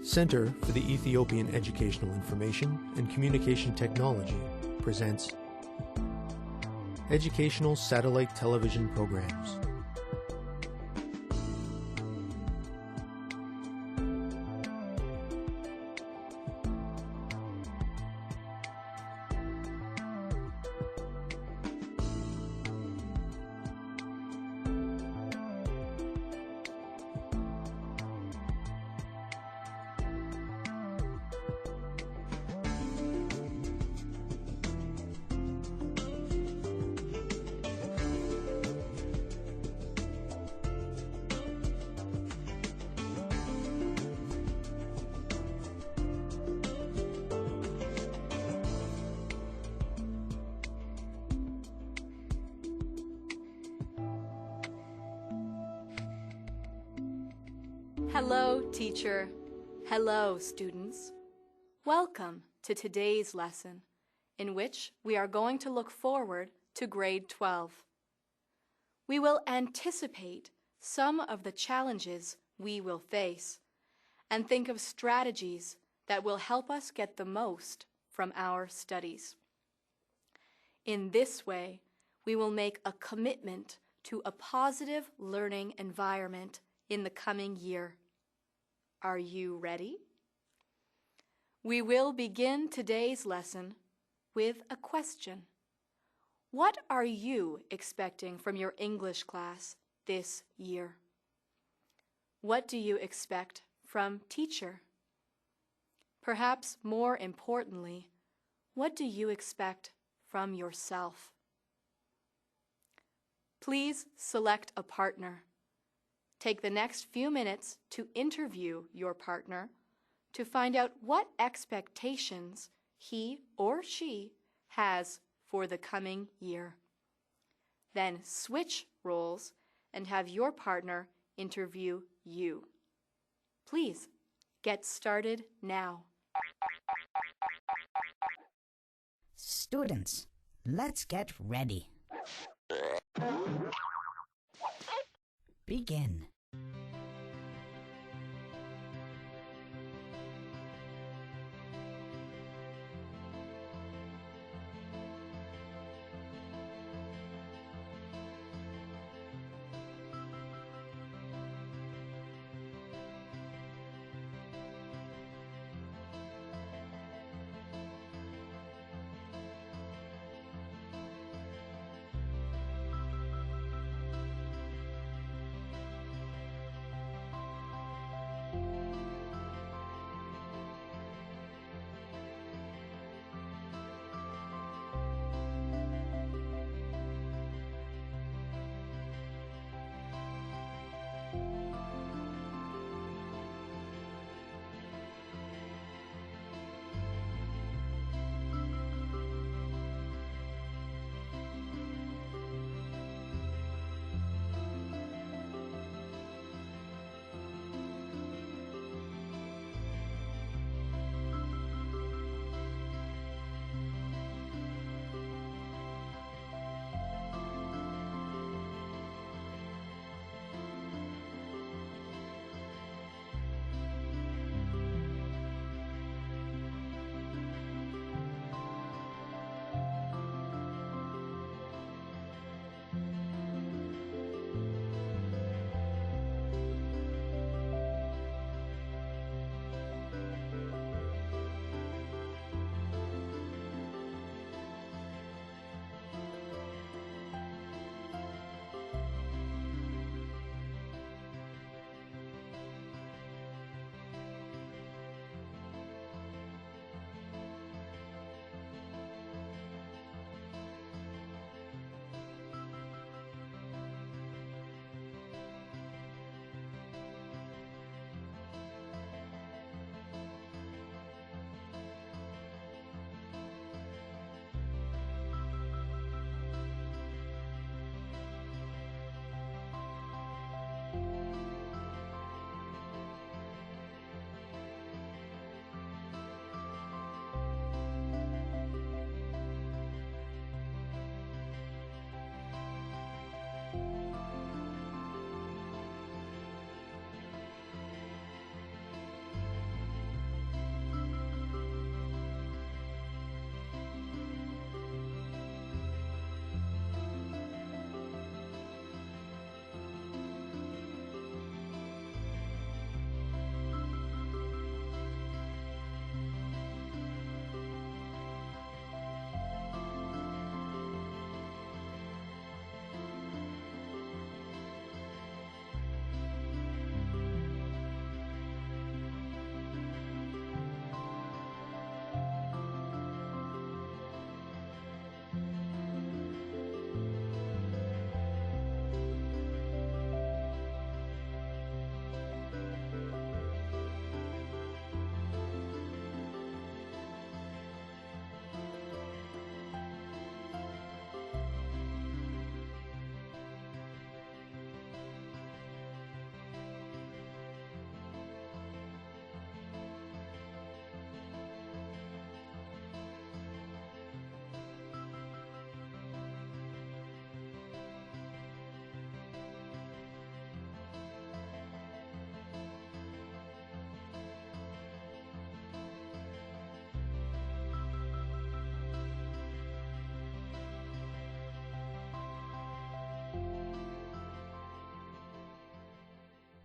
Center for the Ethiopian Educational Information and Communication Technology presents Educational Satellite Television Programs. Hello, teacher. Hello, students. Welcome to today's lesson, in which we are going to look forward to grade 12. We will anticipate some of the challenges we will face and think of strategies that will help us get the most from our studies. In this way, we will make a commitment to a positive learning environment in the coming year. Are you ready? We will begin today's lesson with a question. What are you expecting from your English class this year? What do you expect from teacher? Perhaps more importantly, what do you expect from yourself? Please select a partner. Take the next few minutes to interview your partner to find out what expectations he or she has for the coming year. Then switch roles and have your partner interview you. Please get started now. Students, let's get ready. Begin.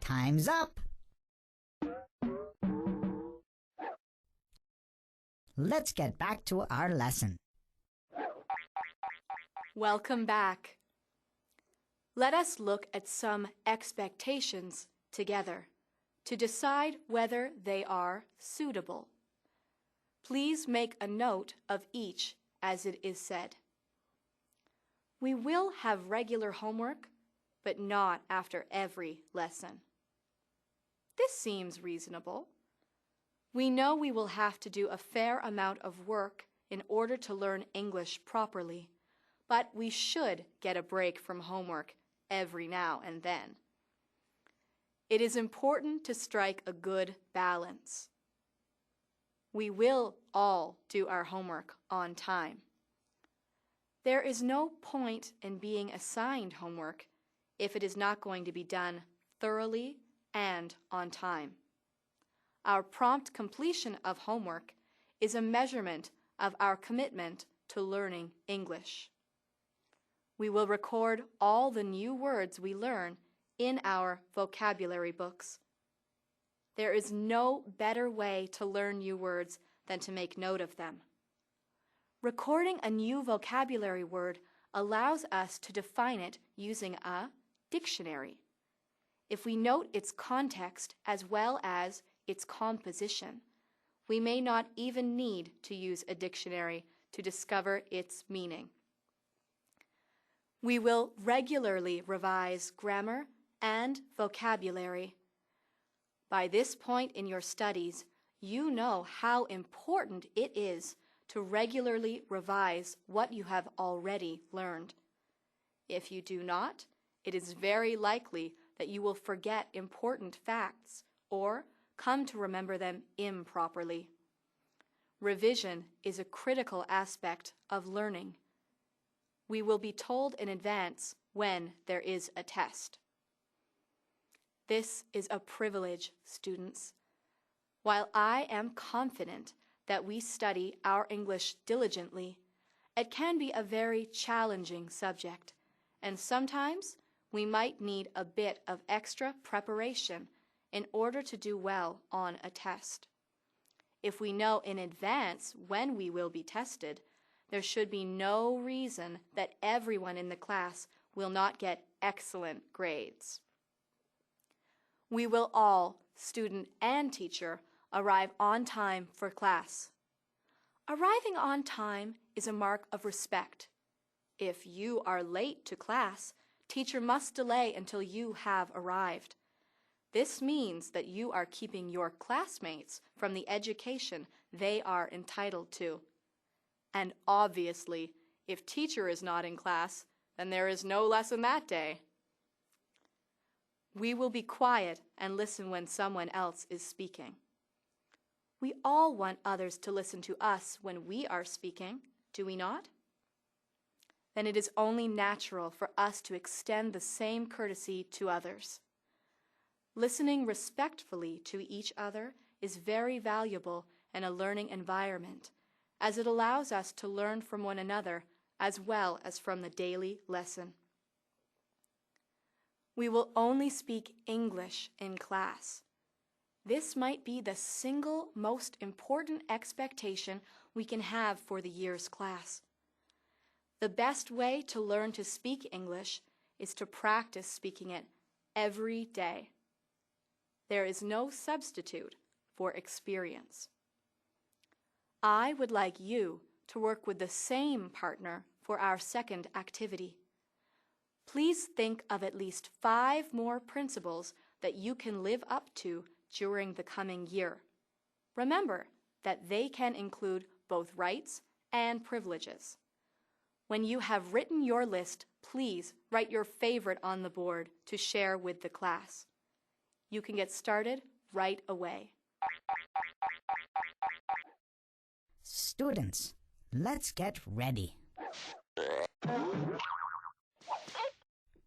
Time's up. Let's get back to our lesson. Welcome back. Let us look at some expectations together to decide whether they are suitable. Please make a note of each as it is said. We will have regular homework, but not after every lesson. This seems reasonable. We know we will have to do a fair amount of work in order to learn English properly, but we should get a break from homework every now and then. It is important to strike a good balance. We will all do our homework on time. There is no point in being assigned homework if it is not going to be done thoroughly and on time. Our prompt completion of homework is a measurement of our commitment to learning English. We will record all the new words we learn in our vocabulary books. There is no better way to learn new words than to make note of them. Recording a new vocabulary word allows us to define it using a dictionary. If we note its context as well as its composition, we may not even need to use a dictionary to discover its meaning. We will regularly revise grammar and vocabulary. By this point in your studies, you know how important it is to regularly revise what you have already learned. If you do not, it is very likely that you will forget important facts or come to remember them improperly. Revision is a critical aspect of learning. We will be told in advance when there is a test. This is a privilege, students. While I am confident that we study our English diligently, it can be a very challenging subject, and sometimes we might need a bit of extra preparation in order to do well on a test. If we know in advance when we will be tested, there should be no reason that everyone in the class will not get excellent grades. We will all, student and teacher, arrive on time for class. Arriving on time is a mark of respect. If you are late to class, teacher must delay until you have arrived. This means that you are keeping your classmates from the education they are entitled to. And obviously, if teacher is not in class, then there is no lesson that day. We will be quiet and listen when someone else is speaking. We all want others to listen to us when we are speaking, do we not? Then it is only natural for us to extend the same courtesy to others. Listening respectfully to each other is very valuable in a learning environment, as it allows us to learn from one another as well as from the daily lesson. We will only speak English in class. This might be the single most important expectation we can have for the year's class. The best way to learn to speak English is to practice speaking it every day. There is no substitute for experience. I would like you to work with the same partner for our second activity. Please think of at least 5 more principles that you can live up to during the coming year. Remember that they can include both rights and privileges. When you have written your list, please write your favorite on the board to share with the class. You can get started right away. Students, let's get ready.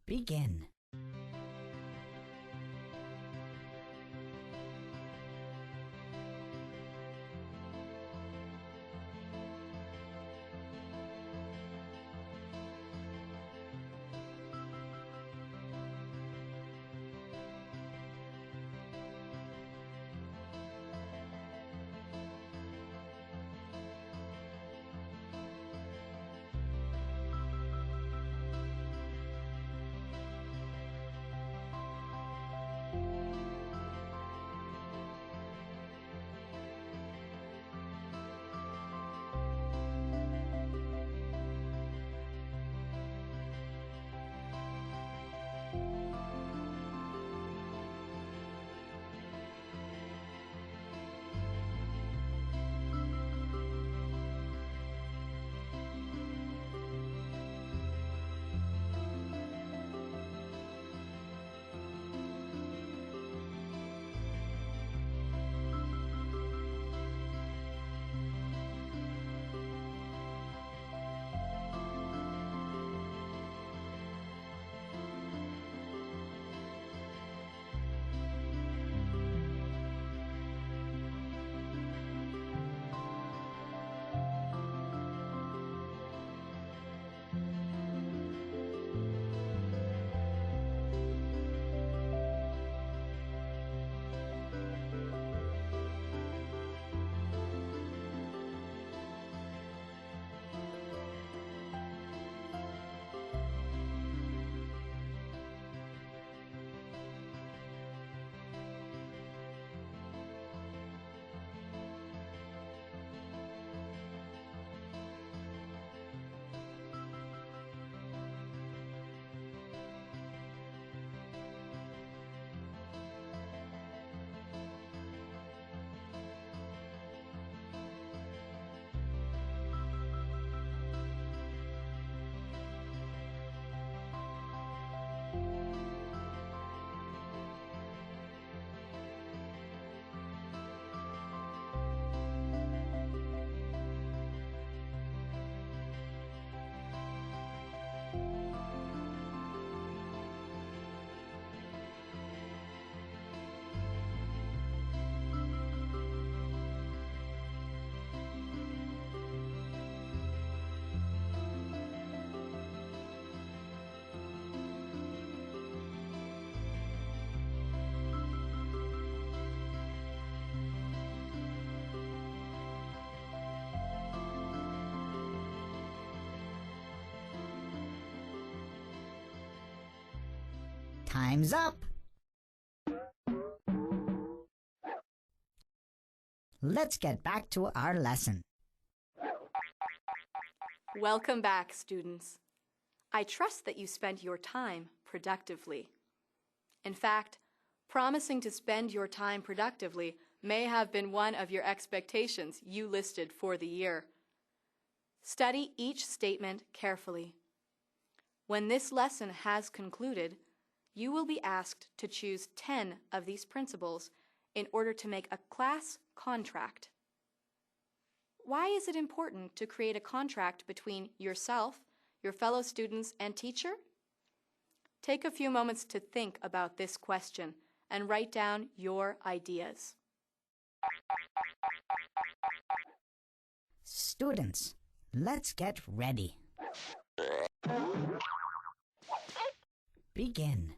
Begin. Time's up. Let's get back to our lesson. Welcome back, students. I trust that you spent your time productively. In fact, promising to spend your time productively may have been one of your expectations you listed for the year. Study each statement carefully. When this lesson has concluded, you will be asked to choose 10 of these principles in order to make a class contract. Why is it important to create a contract between yourself, your fellow students, and teacher? Take a few moments to think about this question and write down your ideas. Students, let's get ready. Begin.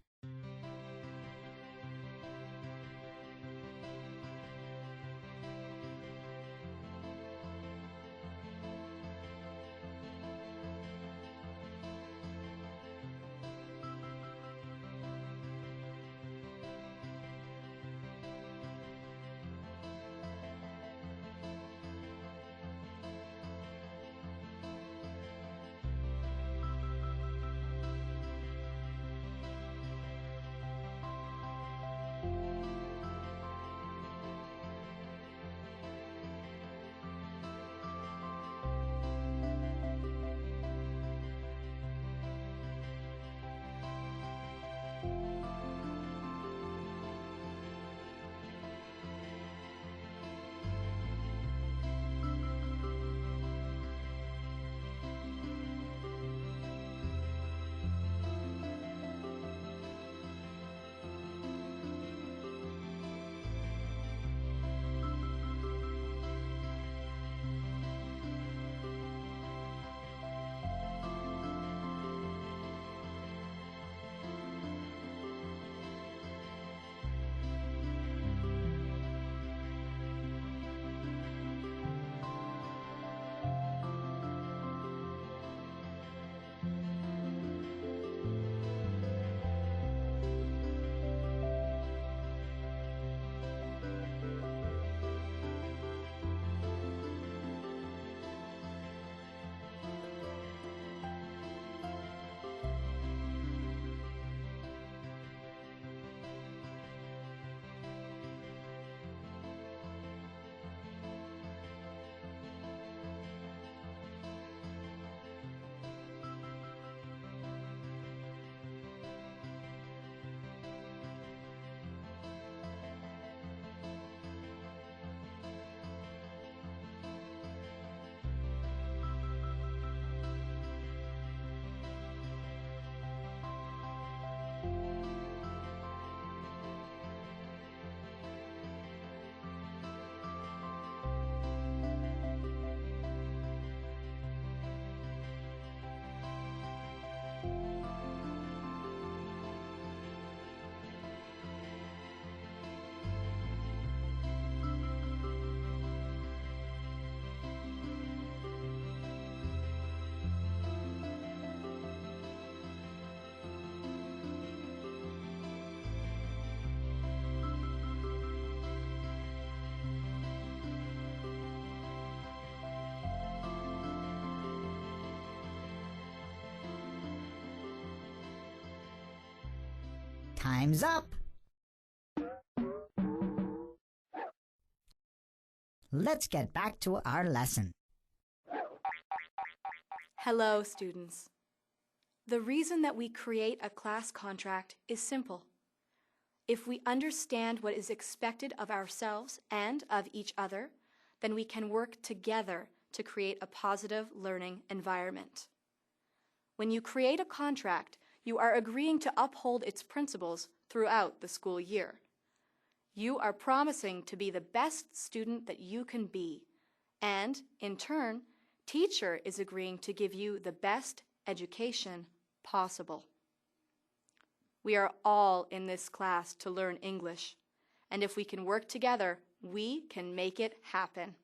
Time's up. Let's get back to our lesson. Hello, students. The reason that we create a class contract is simple. If we understand what is expected of ourselves and of each other, then we can work together to create a positive learning environment. When you create a contract, you are agreeing to uphold its principles throughout the school year. You are promising to be the best student that you can be, and, in turn, teacher is agreeing to give you the best education possible. We are all in this class to learn English, and if we can work together, we can make it happen.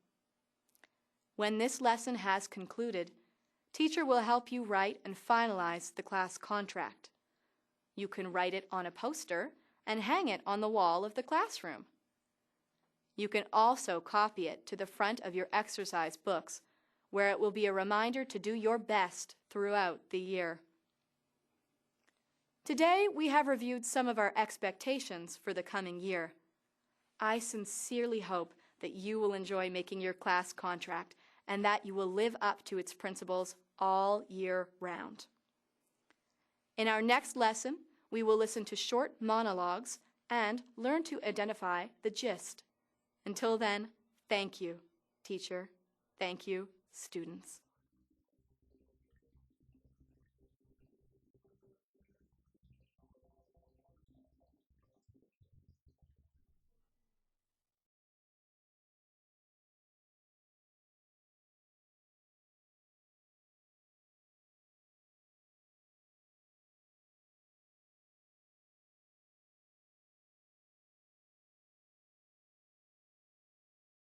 When this lesson has concluded, teacher will help you write and finalize the class contract. You can write it on a poster and hang it on the wall of the classroom. You can also copy it to the front of your exercise books, where it will be a reminder to do your best throughout the year. Today, we have reviewed some of our expectations for the coming year. I sincerely hope that you will enjoy making your class contract and that you will live up to its principles all year round. In our next lesson, we will listen to short monologues and learn to identify the gist. Until then, thank you, teacher. Thank you, students.